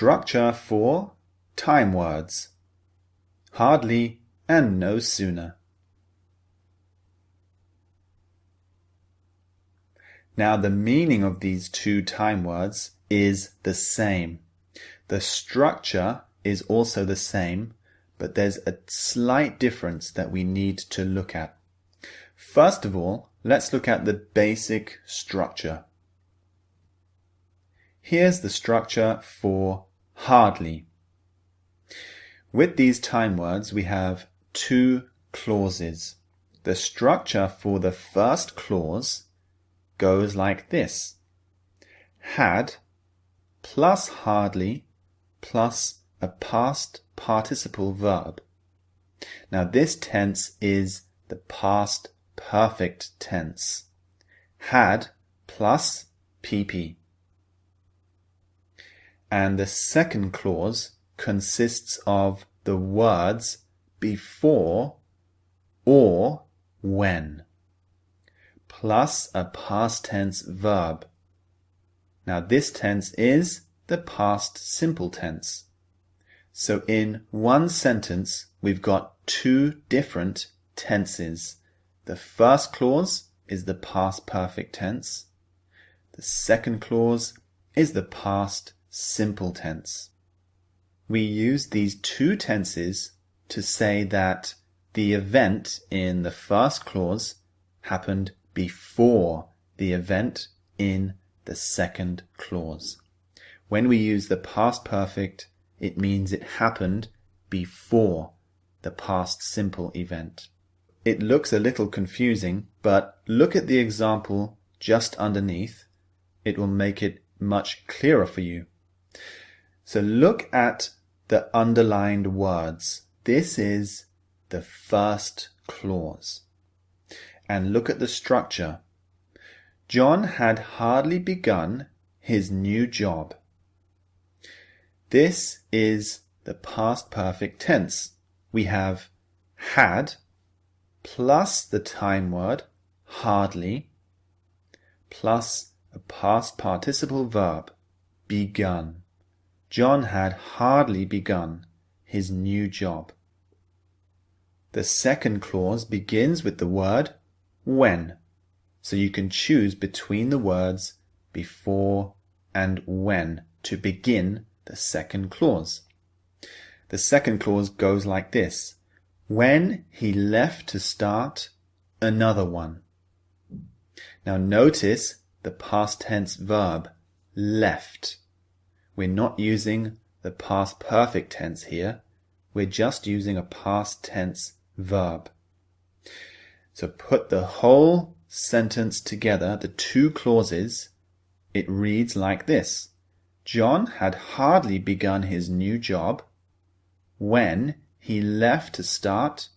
structure for time words. Hardly and no sooner. Now the meaning of these two time words is the same. The structure is also the same, but there's a slight difference that we need to look at. First of all, let's look at the basic structure. Here's the structure for hardly. With these time words, we have two clauses. The structure for the first clause goes like this: had plus hardly plus a past participle verb. Now this tense is the past perfect tense. Had plus PP. And the second clause consists of the words before or when, plus a past tense verb. Now this tense is the past simple tense. So in one sentence, we've got two different tenses. The first clause is the past perfect tense. The second clause is the past simple tense. We use these two tenses to say that the event in the first clause happened before the event in the second clause. When we use the past perfect, it means it happened before the past simple event. It looks a little confusing, but look at the example just underneath. It will make it much clearer for you. So look at the underlined words. This is the first clause. And look at the structure. John had hardly begun his new job. This is the past perfect tense. We have had plus the time word hardly plus a past participle verb, begun. John had hardly begun his new job. The second clause begins with the word when, so you can choose between the words before and when to begin the second clause. The second clause goes like this: when he left to start another one. Now notice the past tense verb left. We're not using the past perfect tense here. We're just using a past tense verb. So put the whole sentence together, the two clauses. It reads like this: John had hardly begun his new job when he left to start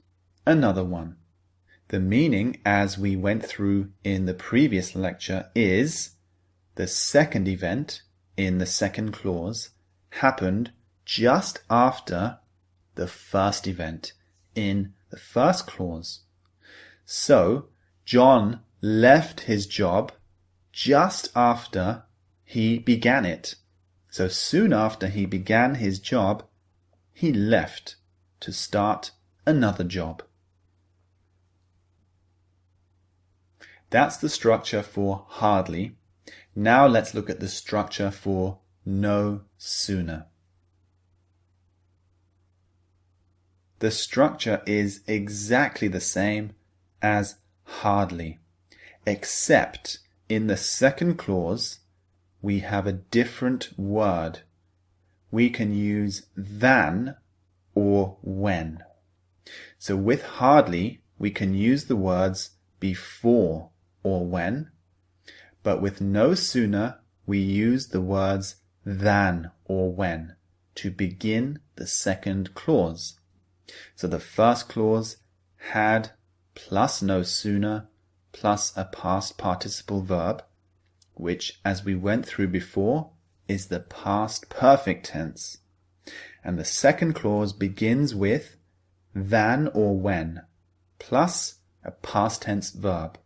another one. The meaning, as we went through in the previous lecture, is the second event in the second clause happened just after the first event in the first clause. So John left his job just after he began it. So soon after he began his job, he left to start another job. That's the structure for hardly. Now let's look at the structure for no sooner. The structure is exactly the same as hardly, except in the second clause we have a different word. We can use than or when. So with hardly we can use the words before or when, but with no sooner we use the words than or when to begin the second clause. So the first clause had plus no sooner plus a past participle verb, which, as we went through before, is the past perfect tense. And the second clause begins with than or when plus a past tense verb,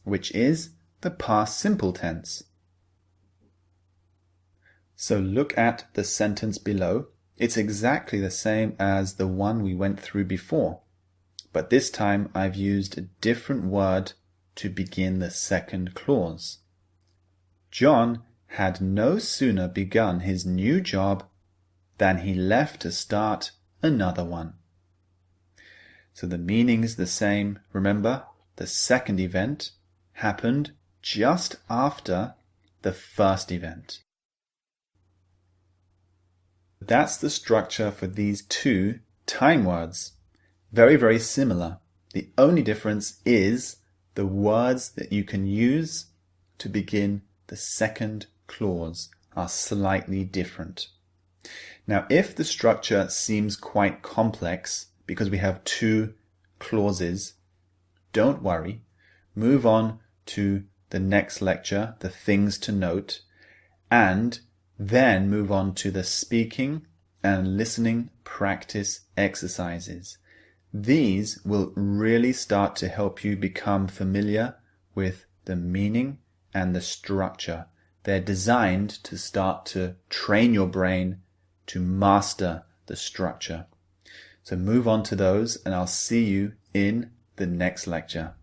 which is the past simple tense. So look at the sentence below. It's exactly the same as the one we went through before, but this time I've used a different word to begin the second clause. John had no sooner begun his new job than he left to start another one. So the meaning is the same. Remember, the second event happened just after the first event. That's the structure for these two time words. Very, very similar. The only difference is the words that you can use to begin the second clause are slightly different. Now, if the structure seems quite complex because we have two clauses, don't worry. Move on to the next lecture, the things to note, and then move on to the speaking and listening practice exercises. These will really start to help you become familiar with the meaning and the structure. They're designed to start to train your brain to master the structure. So move on to those, and I'll see you in the next lecture.